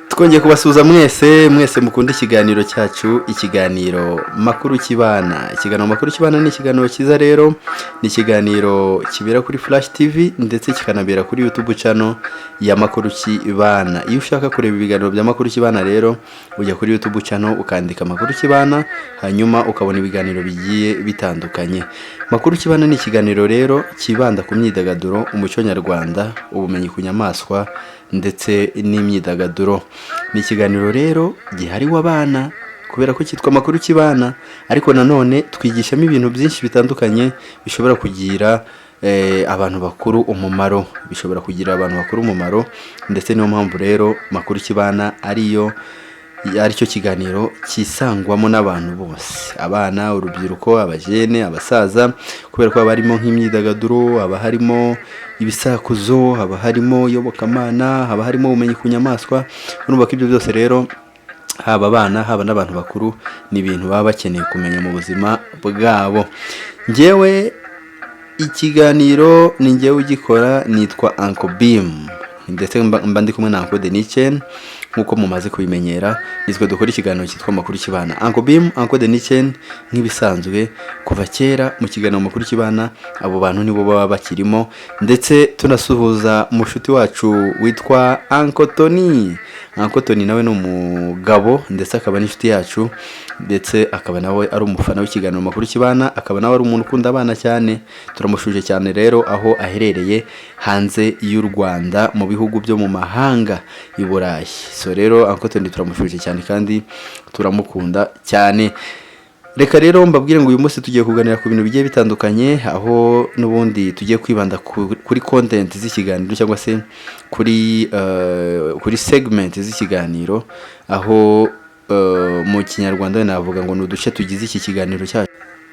Twongeye kubasuhuza mwese mukunda ikiganiro cyacu, ikiganiro makuru kibana. Ikiganiro makuru kibana ni ikiganiro cyiza rero, ni ikiganiro kibera kuri Flash TV ndetse kikanabera kuri YouTube channel ya makuru kibana. Iyo ushaka kureba ibiganiro bya makuru kibana rero ujya kuri YouTube channel ukandika makuru kibana, hanyuma ukabona ibiganiro bigiye bitandukanye. Makuru kibana ni ikiganiro rero kibanda ku myidagaduro, umuco nyarwanda, ubumenyi ku nyamaswa ndetse n'imyidagaduro. Ni ikiganiro rero gihariwe abana kubera ko cyitwa makuru kibana, ariko nanone twigishamo ibintu byinshi bitandukanye bishobora kugira abantu bakuru umumaro, ndetse niyo mpamvu rero makuru kibana aricyo kiganiro kisangwamo n'abantu bose, abana, urubyiruko, abajene, abasaza, kubera ko barimo nk'imyidagaduro, haba harimo ibisakuzo, haba harimo iyobokamana, haba harimo ubumenyi ku nyamaswa. Urumva ko ibyo byose rero haba abana haba n'abantu bakuru ni ibintu baba bakeneye kumenya mu buzima bwabo. Njyewe ikiganiro ni njyewe ugikora, nitwa Uncle Beam, ndetse mba ndi kumwe na Uncle Denichen nkuko mumaze kubimenyera. Nitwe dukora ikiganiro cyitwa makuru kibana. Uncle Beam, Uncle Denichen nk'ibisanzwe kuva kera mu kiganiro makuru kibana, abo bantu nibo baba bakirimo, ndetse tunasuhuza mushuti wacu witwa Uncle Tony. Uncle Tony nawe ni umugabo ndetse akaba n'inshuti yacu, ndetse akaba nawe ari umufana w'ikiganiro makuru kibana, akaba nawe ari umuntu ukunda abana cyane. Turamushuje cyane rero aho aherereye hanze y'u Rwanda, mu bihugu byo mu mahanga i Burayi. So rero Uncle Tony turamushuje cyane kandi turamukunda cyane. Reka rero mbabwire ngo uyu munsi tugiye kuganira ku bintu bigiye bitandukanye, aho n'ubundi tugiye kwibanda kuri content z'ikiganiro cyangwa se kuri segment z'ikiganiro, aho mu kinyarwanda navuga ngo n'uduce tugize iki kiganiro cyacu.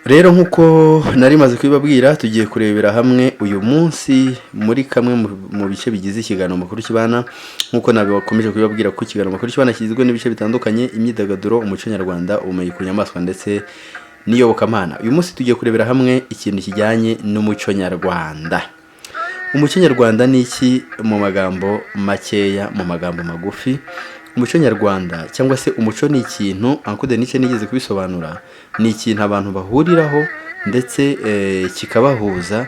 Rero nkuko nari maze kubibabwira, tugiye kurebera hamwe uyu munsi muri kamwe mu bice bigize ikiganiro makuru kibana. Nkuko nabakomeje kubibabwira ko ikiganiro makuru kibana kigizwe n'ibice bitandukanye: imyidagaduro, umuco nyarwanda, ubumenyi ku nyamaswa ndetse n'iyobokamana. Uyu munsi tugiye kurebera hamwe ikintu kijyanye n'umuco nyarwanda. Umuco nyarwanda ni iki mu magambo makeya, mu magambo magufi? Umuco nyarwanda cyangwa se umuco ni ikintu Uncle Denichen nigeze kubisobanura, ni ikintu abantu bahuriraho ndetse kikabahuza,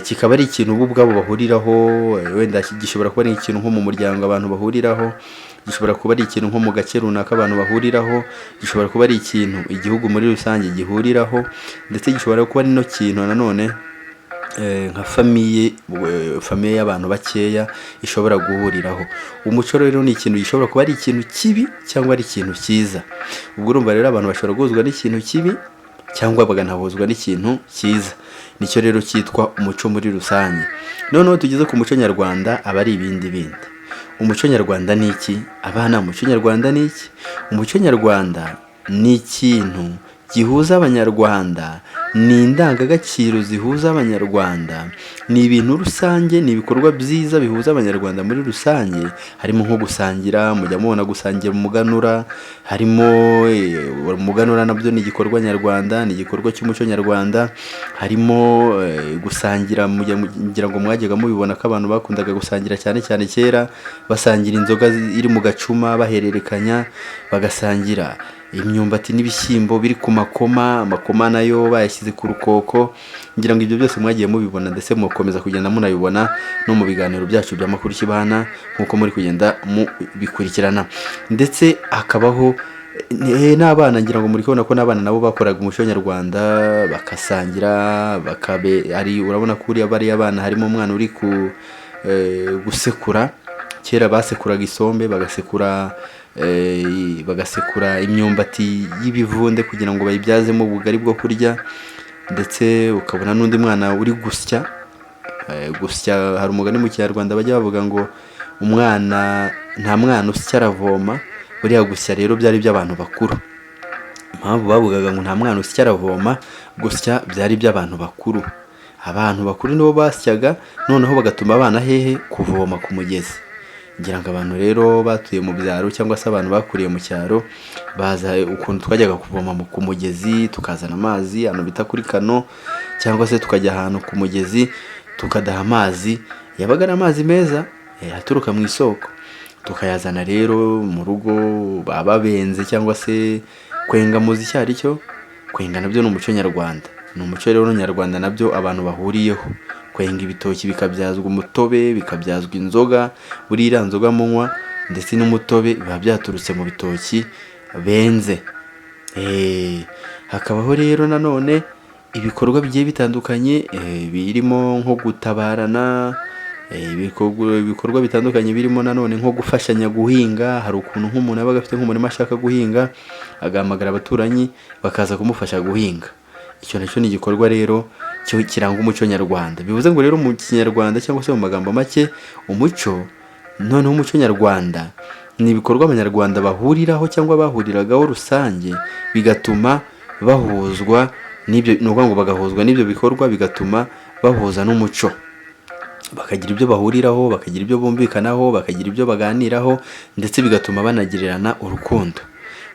kikaba ari ikintu bo ubwabo bahuriraho. Wenda gishobora kuba ari ikintu nko mu muryango abantu bahuriraho, gishobora kuba ari ikintu nko mu gace runaka abantu bahuriraho, gishobora kuba ari ikintu igihugu muri rusange gihuriraho, ndetse gishobora kuba ari no kintu nanone nka famiye y'abantu bakeya ishobora guhuriraho. Umuco rero ni ikintu gishobora kuba ari ikintu kibi cyangwa ari ikintu cyiza. Ubwo urumva rero abantu bashobora guhuzwa n'ikintu kibi cyangwa baganahuzwa n'ikintu cyiza. Nicyo rero cyitwa umuco muri rusange. Noneho tugeze ku muco nyarwanda, aba ari ibindi. Umuco nyarwanda ni iki? Abana, umuco nyarwanda ni iki? Umuco nyarwanda ni ikintu gihuza abanyarwanda, ni indangagaciro zihuza abanyarwanda, ni ibintu rusange, ni ibikorwa byiza bihuza abanyarwanda muri rusange. Harimo nko gusangira, mujya mubona gusangira umuganura, harimo umuganura nabyo ni igikorwa nyarwanda, ni igikorwa cy'umuco nyarwanda. Harimo gusangira, ngira ngo mwajyaga mubibona ko abantu bakundaga gusangira cyane kera, basangira inzoga iri mu gacuma bahererekanya, bagasangira imyumbati n'ibishyimbo biri ku makoma nayo bayashyize ku rukoko. Ngira ngo ibyo byose mwagiye mubibona, ndetse mukomeza kugenda munabibona no mu biganiro byacu bya makuru kibana nkuko muri kugenda mubikurikirana. Ndetse akabaho n'abana, ngira ngo muri kubona ko n'abana nabo bakoraga umuco nyarwanda, bakasangira, urabona ko bari abana harimo umwana uri gusekura. Kera basekuraga isombe, bagasekura imyumbati y'ibivunde kugira ngo bayibyazemo ubugari bwo kurya. Ndetse ukabona n'undi mwana uri gusya. Hari umugani mu kinyarwanda bajya bavuga ngo nta mwana usya aravoma. Buriya gusya rero byari by'abantu bakuru. Impamvu bavugaga ngo nta mwana usya aravoma, gusya byari by'abantu bakuru. Abantu bakuru nibo basyaga, noneho bagatuma abana hehe kuvoma ku mugezi. ngira ngo abantu rero batuye mu byaro cyangwa se abantu bakuriye mu cyaro baza ukuntu twajyaga kuvoma ku mugezi, tukazana amazi ahantu bita kuri kano, cyangwa se tukajya ahantu ku mugezi tukadaha amazi, yabaga ari amazi meza aturuka mu isoko, tukayazana rero mu rugo baba benze cyangwa se kwenga. Muzi icyo ari cyo kwenga? Nabyo ni umuco nyarwanda, ni umuco rero nyarwanda nabyo abantu bahuriyeho. Kwenga ibitoki bikabyazwa umutobe, bikabyazwa inzoga, buriya nzoga munywa ndetse n'umutobe biba byaturutse mu bitoki benze. Hakabaho rero nanone ibikorwa bigiye bitandukanye birimo nko gutabarana, ibikorwa bitandukanye birimo nanone nko gufashanya guhinga. Hari ukuntu nk'umuntu yabaga afite nk'umurima ashaka guhinga, agahamagara abaturanyi bakaza kumufasha guhinga. Icyo nacyo ni igikorwa rero cyo kiranga umuco nyarwanda. Bivuze ngo rero mu kinyarwanda cyangwa se mu magambo make, umuco noneho umuco nyarwanda ni ibikorwa abanyarwanda bahuriraho cyangwa bahuriragaho rusange, bigatuma bahuzwa n'ibyo, ni ukuvuga ngo bagahuzwa n'ibyo bikorwa bigatuma bahuza n'umuco, bakagira ibyo bahuriraho, bakagira ibyo bumvikanaho, bakagira ibyo baganiraho, ndetse bigatuma banagirirana urukundo.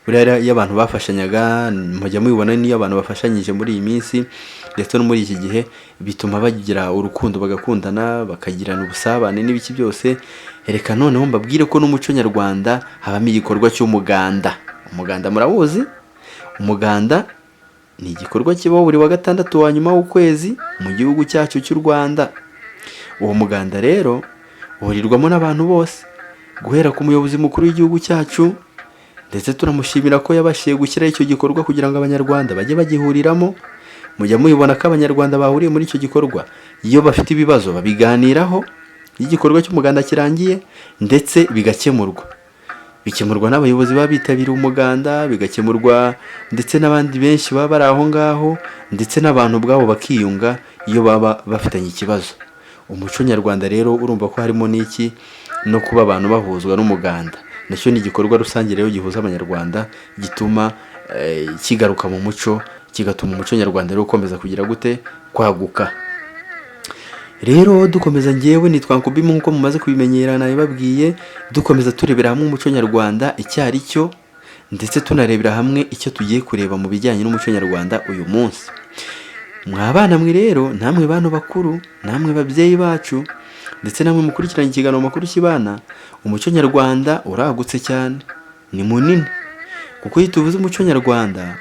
Buriya iyo abantu bafashanyaga, mujya mubibona niyo abantu bafashanyije muri iyi minsi ndetse no muri iki gihe, bituma bagira urukundo, bagakundana, bakagirana ubusabane n'ibiki byose. Reka noneho mbabwire ko n'umuco nyarwanda habamo igikorwa cy'umuganda. Umuganda murawuzi? Umuganda ni igikorwa kibaho buri wa gatandatu wa nyuma w'ukwezi mu gihugu cyacu cy'u Rwanda. Uwo muganda rero uhurirwamo n'abantu bose, guhera ku muyobozi mukuru w'igihugu cyacu, ndetse turamushimira ko yabashije gushyiraho icyo gikorwa kugira ngo abanyarwanda bajye bagihuriramo. Mujya mubibona ko abanyarwanda bahuriye muri icyo gikorwa, iyo bafite ibibazo babiganiraho, iyo igikorwa cy'umuganda kirangiye, ndetse bigakemurwa. Bikemurwa n'abayobozi baba bitabiriye umuganda, bigakemurwa ndetse n'abandi benshi baba bari aho ngaho, ndetse n'abantu ubwabo bakiyunga iyo baba bafitanye ikibazo. Umuco nyarwanda rero urumva ko harimo n'iki, no kuba abantu bahuzwa n'umuganda. Nacyo ni igikorwa rusange rero gihuza abanyarwanda, gituma kigaruka mu muco, kigatuma umuco nyarwanda rero ukomeza kugira gute, kwaguka. Rero dukomeza, ngewe nitwa Nkubimu nk'uko mumaze kubimenyera nabibabwiye, dukomeza turebera hamwe umuco nyarwanda icyo ari cyo, ndetse tunarebera hamwe icyo tugiye kureba mu bijyanye n'umuco nyarwanda uyu munsi. Mwabana mwe rero, namwe bantu bakuru, namwe babyeyi bacu, ndetse namwe mukurikiranye ikiganiro Makuru Kibana, umuco nyarwanda uragutse cyane, ni munini. Kuko iyo tuvuze umuco nyarwanda,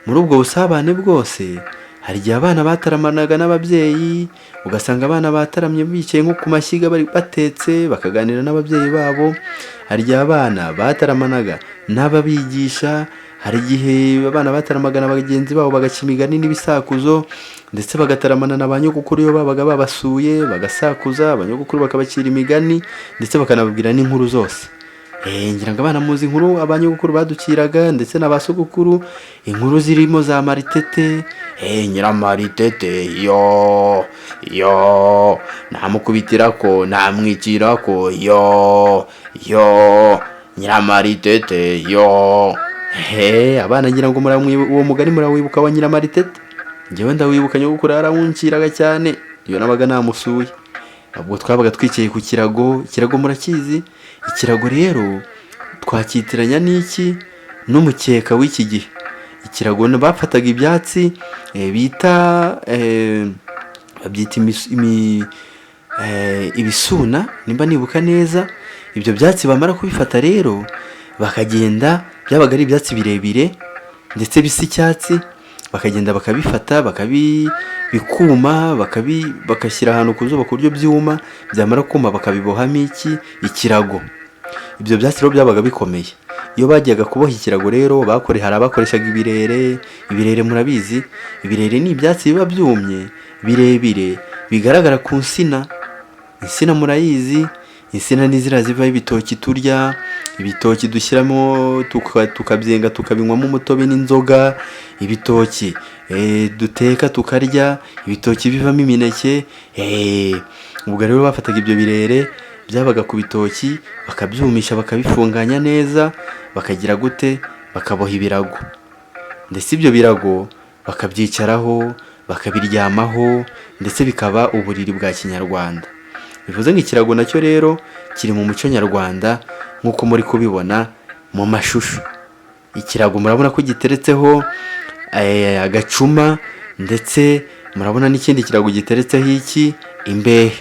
muri ubwo busabane bwose, hari igihe abana bataramanaga n'ababyeyi, ugasanga abana bataramye bicaye nko ku mashyiga bari batetse, bakaganira n'ababyeyi babo. Hari igihe abana bataramanaga n'ababigisha, hari igihe abana bataramaga na bagenzi babo bagaca imigani n'ibisakuzo, ndetse bagataramana na ba nyogokuru iyo babaga babasuye bagasakuza, abanyogokuru bakabacira imigani ndetse bakanababwira n'inkuru zose. Ngira ngo abana muzi inkuru abanyogokuru baduciraga, ndetse na ba sogokuru, inkuru zirimo za Maritete, Nyiramaritete yo namukubitirako namwicirako yo Nyiramaritete yo. Abana ngira ngo uwo mugani murawibuka wa Nyiramaritete? Njyewe ndawibuka, nyogokuru yarawunciraga cyane iyo nabaga namusuye. Ubwo twabaga twicaye ku kirago. Ikirago murakizi? Ikirago rero twakitiranya n'iki, n'umukeka w'iki gihe. Ikirago bafataga ibyatsi bita babyita ibisuna nimba nibuka neza. Ibyo byatsi bamara kubifata rero bakagenda, byabaga ari ibyatsi birebire ndetse bisa icyatsi, bakagenda bakabifata bikuma, bakashyira ahantu ku zuba ku buryo byuma, byamara kuma bakabibohamo ikirago. Ibyo byatsi rero byabaga bikomeye. Iyo bajyaga kuboha ikirago rero hari abakoreshaga ibirere murabizi. Ibirere ni ibyatsi biba byumye birebire bigaragara ku nsina. Insina murayizi, insina ni ziriya zivaho ibitoki turya, ibitoki dushyiramo tukabyenga tukabinywamo umutobe n'inzoga, ibitoki duteka tukarya, ibitoki bivamo imineke. Ubwo rero bafataga ibyo birere byabaga ku bitoki, bakabyumisha bakabifunganya neza, bakagira gute, bakaboha ibirago. Ndetse ibyo birago bakabyicaraho, bakabiryamaho, ndetse bikaba uburiri bwa kinyarwanda. bivuze ngo ikirago nacyo rero kiri mu muco nyarwanda nk'uko muri kubibona mu mashusho. Ikirago murabona ko giteretseho agacuma, ndetse murabona n'ikindi kirago giteretseho imbehe.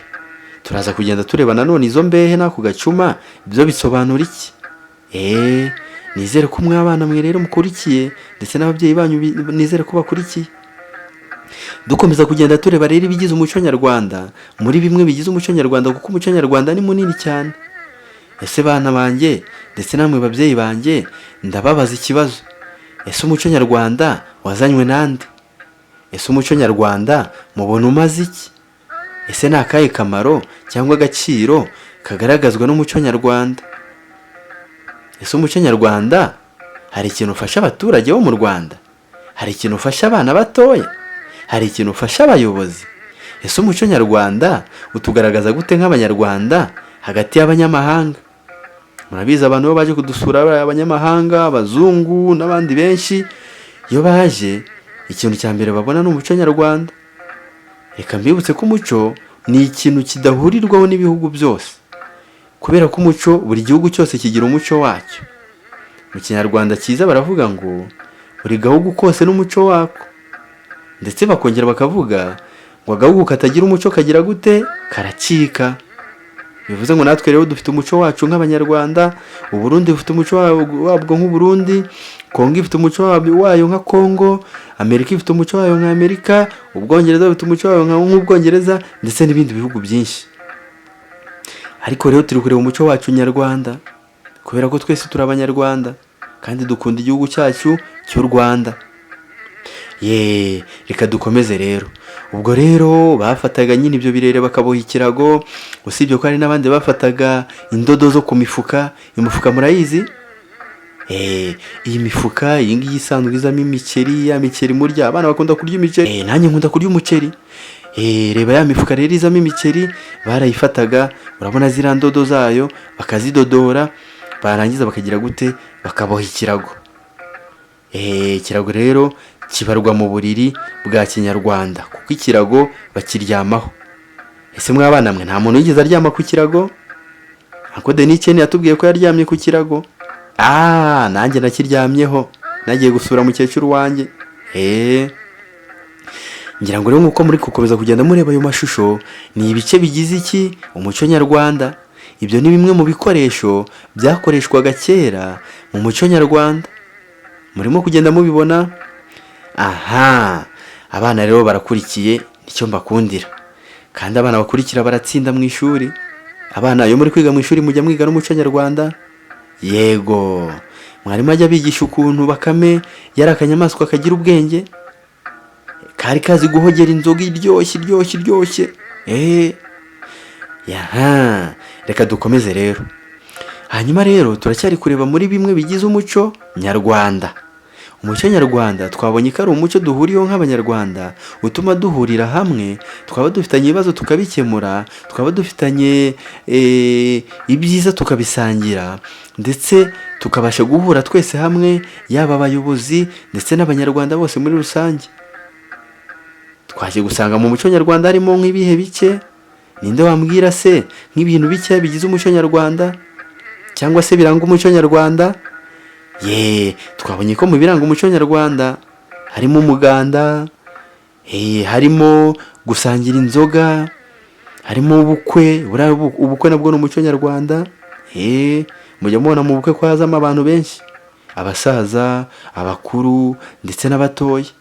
Turaza kugenda tureba nanone izo mbehe n'ako gacuma ibyo bisobanura iki. Nizere ko mwabana mwe rero mukurikiye, ndetse n'ababyeyi banyu nizere ko bakurikiye. Dukomeza kugenda tureba rero ibigize umuco nyarwanda, muri bimwe bigize umuco nyarwanda, kuko umuco nyarwanda ni munini cyane. Ese bana banjye ndetse namwe babyeyi banjye, ndababaza ikibazo: ese umuco nyarwanda wazanywe nande? Ese umuco nyarwanda mubona umaze iki? Ese ni akahe kamaro cyangwa agaciro kagaragazwa n'umuco nyarwanda? Ese umuco nyarwanda hari ikintu ufasha abaturage bo mu Rwanda? Hari ikintu ufasha abana batoya? Hari ikintu ufasha abayobozi? Ese umuco nyarwanda utugaragaza gute nk'abanyarwanda hagati y'abanyamahanga? Murabizi abantu bo baje kudusura, abanyamahanga, abazungu n'abandi benshi, iyo baje ikintu cya mbere babona ni umuco nyarwanda. Reka mbibutse ko umuco ni ikintu kidahurirwaho n'ibihugu byose, kubera ko umuco, buri gihugu cyose kigira umuco wacyo. Mu kinyarwanda cyiza baravuga ngo buri gahugu kose n'umuco wako, ndetse bakongera bakavuga ngo agahugu katagira umuco kagira gute? Karacika. Bivuze ngo natwe rero dufite umuco wacu nk'abanyarwanda. Uburundi bufite umuco wabwo nk'Uburundi, Kongo ifite umuco wayo nka Kongo, Amerika ifite umuco wayo nka Amerika, Ubwongereza bufite umuco wayo nk'Ubwongereza, ndetse n'ibindi bihugu byinshi. Ariko rero turi kureba umuco wacu nyarwanda, kubera ko twese turi abanyarwanda kandi dukunda igihugu cyacu cy'u Rwanda. Reka dukomeze rero. Ubwo rero bafataga nyine ibyo birere bakaboha ikirago, usibye ko hari n'abandi bafataga indodo zo ku mifuka. Imifuka murayizi? Iyi mifuka, iyi ngiyi isanzwe izamo imiceri, ya miceri murya, abana bakunda kurya imiceri, nanjye nkunda kurya umuceri. Reba ya mifuka rero izamo imiceri, barayifataga, urabona ziriya ndodo zayo bakazidodora, barangiza bakagira gute? Bakaboha ikirago. Ikirago rero kibarwa mu buriri bwa kinyarwanda, kuko ikirago bakiryamaho. Ese mwabana mwe nta muntu yigeze aryama ku kirago? Uncle Denise yatubwiye ko yaryamye ku kirago. Nanjye nakiryamyeho, nagiye gusura mukecuru wanjye. Ngira ngo rero nk'uko muri gukomeza kugenda mureba ayo mashusho, ni ibice bigize iki? Umuco nyarwanda. Ibyo ni bimwe mu bikoresho byakoreshwaga kera mu muco nyarwanda. Murimo kugenda mubibona? Abana rero barakurikiye, nicyo mbakundira. Kandi abana bakurikira baratsinda mu ishuri. Abana iyo muri kwiga mu ishuri mujya mwiga n'umuco nyarwanda? Yego. Mwarimu ajya bigisha ukuntu Bakame yari akanyamaswa kagira ubwenge, kari kazi guhogera inzoga iryoshye. Reka dukomeze rero. Hanyuma rero turacyari kureba muri bimwe bigize umuco nyarwanda. Umuco nyarwanda twabonye ko ari umuco duhuriyeho nk'abanyarwanda, utuma duhurira hamwe, twaba dufitanye ibibazo tukabikemura, twaba dufitanye ibyiza tukabisangira, ndetse tukabasha guhura twese hamwe, yaba abayobozi ndetse n'abanyarwanda bose muri rusange. Twaje gusanga mu muco nyarwanda harimo nk'ibihe bike? Ninde wambwira se nk'ibintu bike bigize umuco nyarwanda cyangwa se biranga umuco nyarwanda? Twabonye ko mu biranga umuco nyarwanda harimo umuganda, harimo gusangira inzoga, harimo ubukwe. Ubukwe nabwo ni umuco nyarwanda. Mujya mubona mu bukwe ko hazamo abantu benshi, abasaza, abakuru ndetse n'abatoya.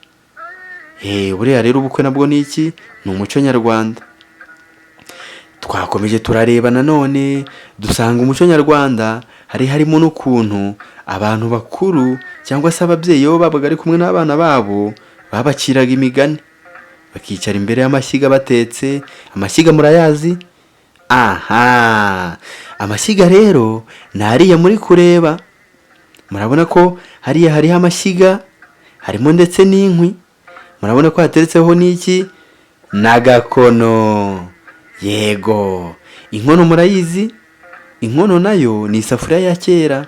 Buriya rero ubukwe nabwo ni iki? Ni umuco nyarwanda. Twakomeje turareba nanone, dusanga umuco nyarwanda harimo n'ukuntu abantu bakuru cyangwa se ababyeyi bo babaga ari kumwe n'abana babo, babaciraga imigani, bakicara imbere y'amashyiga batetse. Amashyiga murayazi? Amashyiga rero ni ariya muri kureba. Murabona ko hariya hariho amashyiga, harimo ndetse n'inkwi. Murabona ko hateretseho n'iki? N'agakono. Yego. Inkono murayizi? Inkono nayo ni isafuriya ya kera.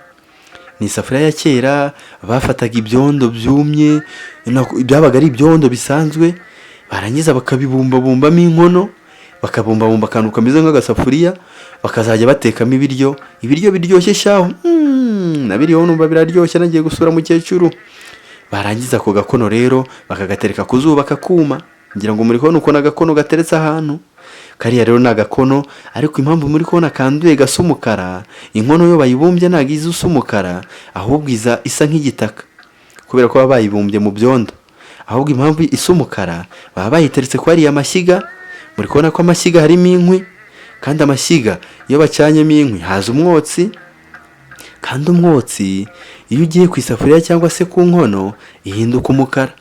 Ni isafuriya ya kera bafataga ibyondo byumye, byabaga ari ibyondo bisanzwe, barangiza bakabibumbabumbamo inkono, bakabumbabumba akantu kameze nk'agasafuriya, bakazajya batekamo ibiryo biryoshye shaho. Nabiriho numva biraryoshye, nagiye gusura mukecuru. Barangiza ako gakono rero bakagatereka ku zuba kakuma. Ngira ngo muri kubona uko agakono gateretse ahantu. Kariya rero ni agakono, ariko impamvu muri kubona kanduye gasa umukara, inkono yo bayibumbye ntabwo iza usa umukara, ahubwo isa nk'igitaka, kubera ko baba bayibumbye mu byondo. Ahubwo impamvu isa umukara, baba bayiteretse ko hariya amashyiga. Muri kubona ko amashyiga harimo inkwi, kandi amashyiga iyo bacanyemo inkwi haza umwotsi, kandi umwotsi iyo ugiye ku isafuriya cyangwa se ku nkono ihinduka umukara,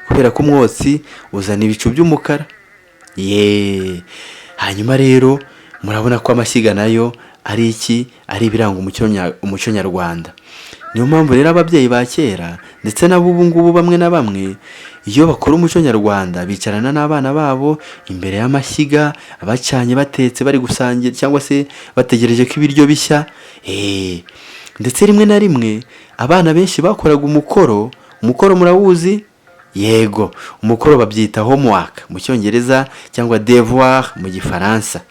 kubera ko umwotsi uzana ibicu by'umukara. Hanyuma rero murabona ko amashyiga nayo ari ibiranga umuco nyarwanda. Niyo mpamvu rero ababyeyi ba kera ndetse n'abubu ngubu bamwe na bamwe, iyo bakora umuco nyarwanda bicarana n'abana babo imbere y'amashyiga, bacanye, batetse, bari gusangira cyangwa se bategereje ko ibiryo bishya. Ndetse rimwe na rimwe abana benshi bakoraga umukoro murawuzi? Yego, umukoro babyita homework mu cyongereza cyangwa devoir mu gifaransa,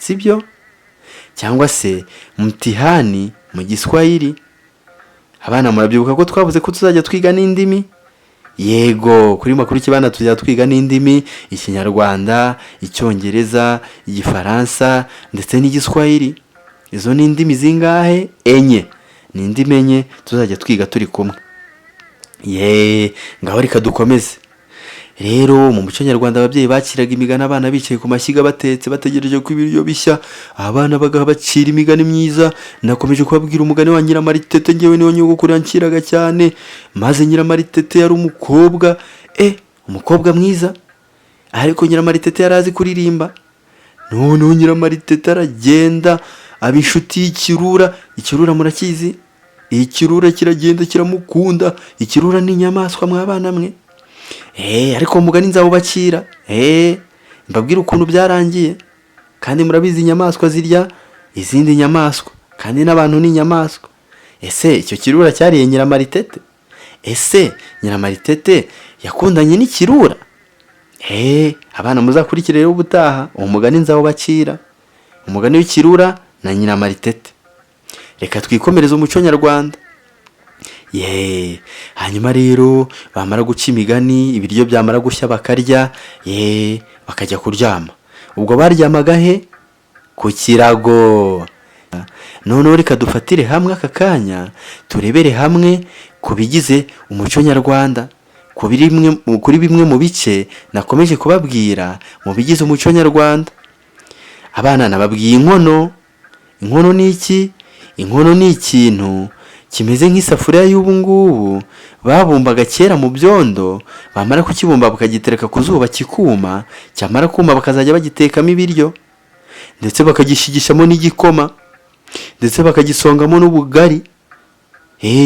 sibyo? Cyangwa se mtihani mu giswahili. Abana murabyibuka ko twavuze ko tuzajya twiga n'indimi? Yego, kuri Makuru Kibanda tuzajya twiga n'indimi: Ikinyarwanda, Icyongereza, Igifaransa ndetse n'Igiswahili. Izo ni indimi zingahe? Enye. Ni indimi enye tuzajya twiga turi kumwe. Ngaho reka dukomeze. Rero mu muco nyarwanda ababyeyi bakiraga imigani abana bicaye ku mashyiga batetse, bategereje ko ibiryo bishya. Abana bacira imigani myiza. Nakomeje kubabwira umugani wa Nyiramaritete, ngewe niwo nyogokuru yanciraga cyane. Maze Nyiramaritete yari umukobwa, umukobwa mwiza, ariko Nyiramaritete yari azi kuririmba. Noneho Nyiramaritete aragenda aba inshuti y'ikirura. Ikirura murakizi? Ikirura kiragenda kiramukunda. Ikirura ni inyamaswa mwabana mwe. Ariko umugani nzawubakira. Mbabwira ukuntu byarangiye. Kandi murabizi inyamaswa zirya izindi nyamaswa, kandi n'abantu ni inyamaswa. Ese icyo kirura cyariye Nyiramaritete? Ese Nyiramaritete yakundanye n'ikirura? Abana muzakurikire rero ubutaha umugani nzawubakira, umugani w'ikirura na Nyiramaritete. Reka twikomereze umuco nyarwanda. Hanyuma rero bamara guca imigani, ibiryo byamara gushya bakarya, bakajya kuryama. Ubwo baryamaga he? Ku kirago. Noneho reka dufatire hamwe aka kanya, turebere hamwe ku bigize umuco nyarwanda, kuri bimwe mu bice nakomeje kubabwira mu bigize umuco nyarwanda. Abana nababwiye inkono. Inkono ni iki? Inkono ni ikintu kimeze nk'isafuriya y'ubu ngubu babumbaga kera mu byondo, bamara kukibumba bakagitereka ku zuba kikuma, cyamara kuma bakazajya bagitekamo ibiryo, ndetse bakagishigishamo n'igikoma, ndetse bakagisongamo n'ubugari,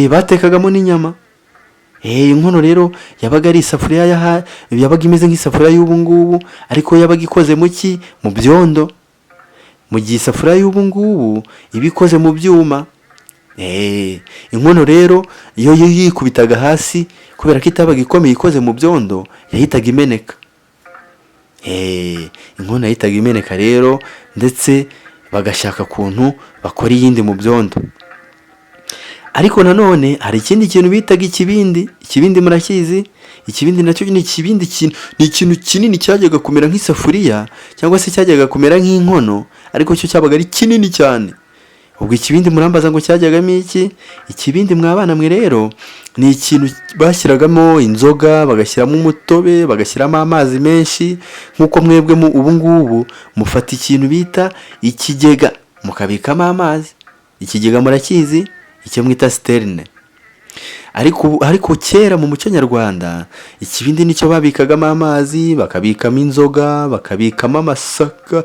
batekagamo n'inyama. Inkono rero yabaga ari isafuriya yabaga imeze nk'isafuriya y'ubu ngubu, ariko yabaga ikoze mu ki? Mu byondo. Mu gihe isafuriya y'ubu ngubu iba ikoze mu byuma. Inkono rero iyo yikubitaga hasi, kubera ko itabaga ikomeye ikoze mu byondo, yahitaga imeneka. Inkono yahitaga imeneka rero, ndetse bagashaka kuntu bakora iyindi mu byondo. Ariko nanone hari ikindi kintu bitaga ikibindi. Ikibindi murakizi? Ikibindi nacyo ni ikintu kinini cyajyaga kumera nk'isafuriya, cyangwa se cyajyaga kumera nk'inkono, ariko cyo cyabaga ari kinini cyane. Ubwo ikibindi murambaza ngo cyajyagamo iki? Ikibindi mwabana mwe rero ni ikintu bashyiragamo inzoga, bagashyiramo umutobe, bagashyiramo amazi menshi. Nk'uko mwebwe ubu ngubu mufata ikintu bita ikigega mukabikamo amazi. Ikigega murakizi? Icyo mwita citerne. Ariko kera mu muco nyarwanda ikibindi nicyo babikagamo amazi, bakabikamo inzoga, bakabikamo amasaka.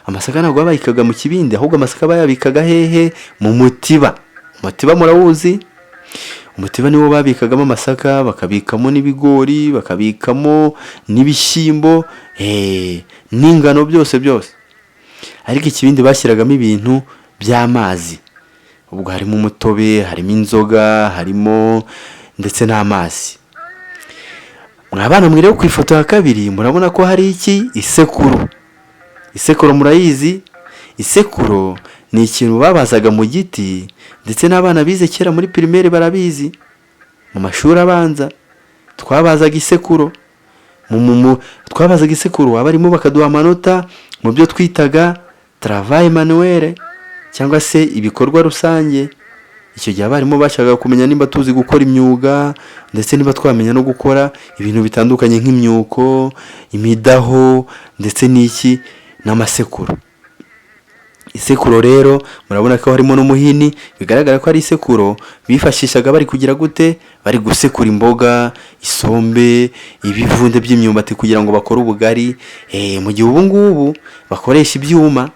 Amasaka ntabwo babikaga mu kibindi, ahubwo amasaka bayabikaga hehe? Mu mutiba. Umutiba murawuzi? Umutiba niwo babikagamo amasaka, bakabikamo n'ibigori, bakabikamo n'ibishyimbo, n'ingano, byose. Ariko ikibindi bashyiragamo ibintu by'amazi. Ubwo harimo umutobe, harimo inzoga, harimo ndetse n'amazi. mwabana mwire ku ifoto ya kabiri murabona ko hari iki? Isekuru. Isekuru murayizi? Isekuru ni ikintu babazaga mu giti, ndetse n'abana bize kera muri primaire barabizi. Mu mashuri abanza twabazaga isekuru. Twabazaga isekuru, abarimu bakaduha amanota mu byo twitaga travail manuel cyangwa se ibikorwa rusange. Icyo gihe abarimu bashakaga kumenya nimba tuzi gukora imyuga, ndetse niba twamenya no gukora ibintu bitandukanye nk'imyuko, imidaho, ndetse n'iki n'amasekuru. Isekuru rero murabona ko harimo n'umuhini, bigaragara ko ari isekuru bifashishaga bari kugira gute? Bari gusekura imboga, isombe, ibivunde by'imyumbati kugira ngo bakore ubugari. Mu gihe ubu ngubu bakoresha ibyuma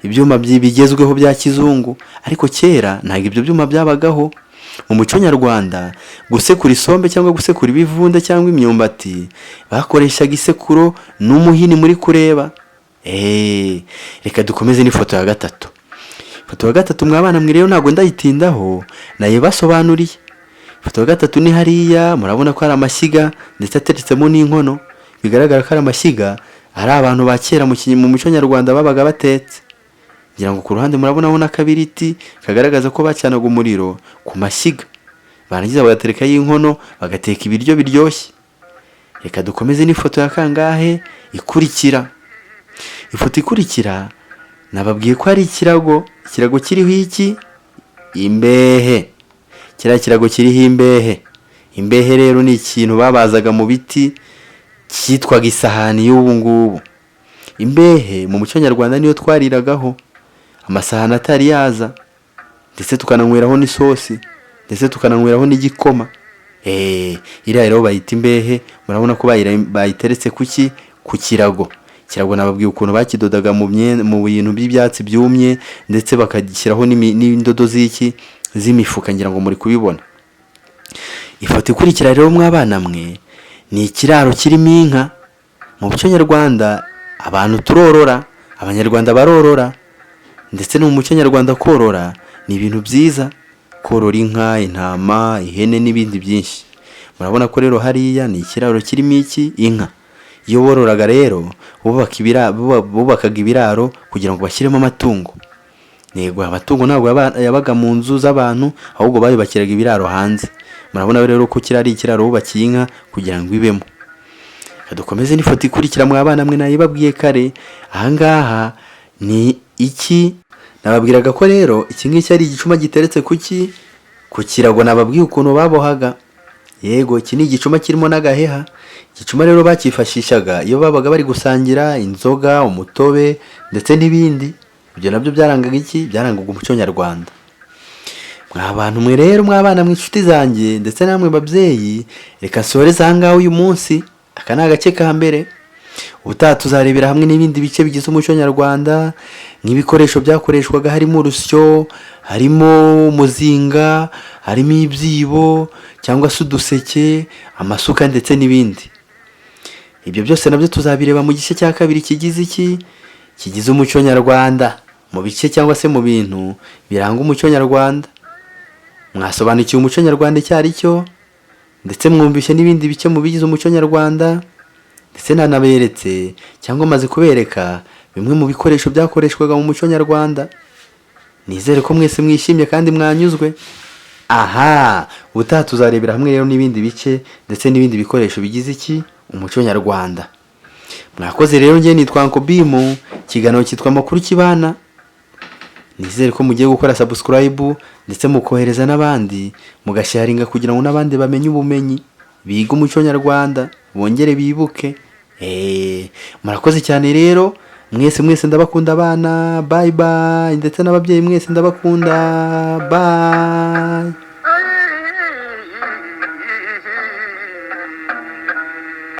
bigezweho bya kizungu, ariko kera ntabwo ibyo byuma byabagaho. Mu muco nyarwanda gusekura isombe cyangwa gusekura ibivunde cyangwa imyumbati bakoreshaga isekuru n'umuhini muri kureba. Reka dukomeze n'ifoto ya gatatu. Ifoto ya gatatu mwabana mwe rero ntabwo ndayitindaho, naye basobanuriye. Ifoto ya gatatu ni hariya, murabona ko ari amashyiga ndetse ateretsemo n'inkono. Bigaragara ko ari amashyiga ari abantu ba kera mu muco nyarwanda babaga batetse. Ngira ngo ku ruhande murabonaho n'akabiriti kagaragaza ko bacanaga umuriro ku mashyiga, barangiza bagaterekaho inkono bagateka ibiryo biryoshye. Reka dukomeze n'ifoto ya kangahe? Ikurikira. Ifoto ikurikira nababwiye ko ari ikirago. Ikirago kiriho iki? Imbehe. Kiriya kirago kiriho imbehe. Imbehe rero ni ikintu babazaga mu biti cyitwaga isahani y'ubu ngubu. Imbehe mu muco nyarwanda niyo twariragaho amasahani atari yaza, ndetse tukananyweraho n'isosi, ndetse tukananyweraho n'igikoma. Iriya rero bayita imbehe. Murabona ko bayiteretse kuki? Ku kirago. Kirago nababwiye ukuntu bakidodaga mu bintu by'ibyatsi byumye, ndetse bakagishyiraho n'indodo z'imifuka, ngira ngo muri kubibona. Ifoto ikurikira rero mwabana mwe ni ikiraro kirimo inka. Mu muco nyarwanda abantu turorora, abanyarwanda barorora, ndetse no mu muco nyarwanda korora ni ibintu byiza. Korora inka, intama, ihene n'ibindi byinshi. Murabona ko rero hariya ni ikiraro kirimo iki? Inka. Iyo bororaga rero bubakaga ibiraro kugira ngo bashyiremo amatungo. Yego, amatungo ntabwo yabaga mu nzu z'abantu, ahubwo bayubakiraga ibiraro hanze. Murabona rero ko kiri ari ikiraro bubakiye inka kugira ngo ibemo. Dukomeze n'ifoto ikurikira mwabana mwe nayibabwiye kare. Ahangaha ni iki? Nababwiraga ko rero iki ngiki ari igicuma giteretse kuki? Ku kirago. Nababwiye ukuntu babohaga. Yego, iki ni igicuma kirimo n'agaheha. Igicuma rero bakifashishaga iyo babaga bari gusangira inzoga, umutobe, ndetse n'ibindi. Ibyo nabyo byarangaga iki? Byarangaga umuco nyarwanda. Mwabantu mwe rero, mwabana mwe inshuti zanjye, ndetse namwe babyeyi, reka nsoreze ahangaha uyu munsi. Aka ni agace ka mbere. Ubutaha tuzarebera hamwe n'ibindi bice bigize umuco nyarwanda, nk'ibikoresho byakoreshwaga harimo urusyo, harimo umuzinga, harimo ibyibo cyangwa se uduseke, amasuka, ndetse n'ibindi. Ibyo byose nabyo tuzabireba mu gice cya kabiri kigize iki? Kigize umuco nyarwanda, mu bice cyangwa se mu bintu biranga umuco nyarwanda. Mwasobanukiwe umuco nyarwanda icyo ari cyo, ndetse mwumvishe n'ibindi bice mu bigize umuco nyarwanda, ndetse nanaberetse cyangwa maze kubereka bimwe mu bikoresho byakoreshwaga mu muco nyarwanda. Nizere ko mwese mwishimye kandi mwanyuzwe. Ubutaha tuzarebera hamwe rero n'ibindi bice ndetse n'ibindi bikoresho bigize iki? Umuco nyarwanda. Mwakoze rero, njye nitwa Uncle Bim, ikiganiro cyitwa Amakuru Kibana. Nizere ko mugiye gukora subscribe ndetse mukohereza n'abandi, mugasharinga kugira ngo n'abandi bamenye ubumenyi, biga umuco nyarwanda, bongere bibuke. Murakoze cyane rero, mwese ndabakunda abana. Bye bye. Ndetse n'ababyeyi mwese ndabakunda. Bye.